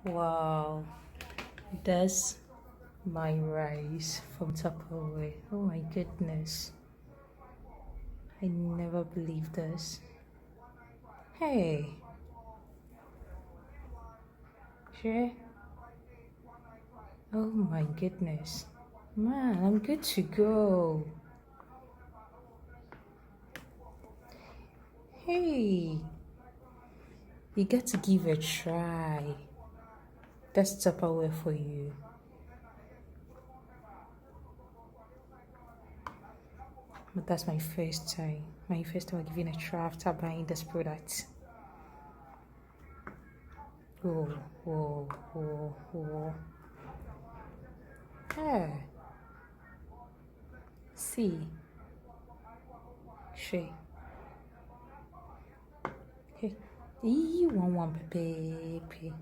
Wow, that's my rice from Tupperware. Oh my goodness. I never believed this. Hey, sure. Oh my goodness. Man, I'm good to go. Hey, you got to give a try. That's Tupperware for you. But that's my first time. My first time giving a try after buying this product. Whoa, whoa, whoa, whoa. Hey, see, she. Hey, you want one baby.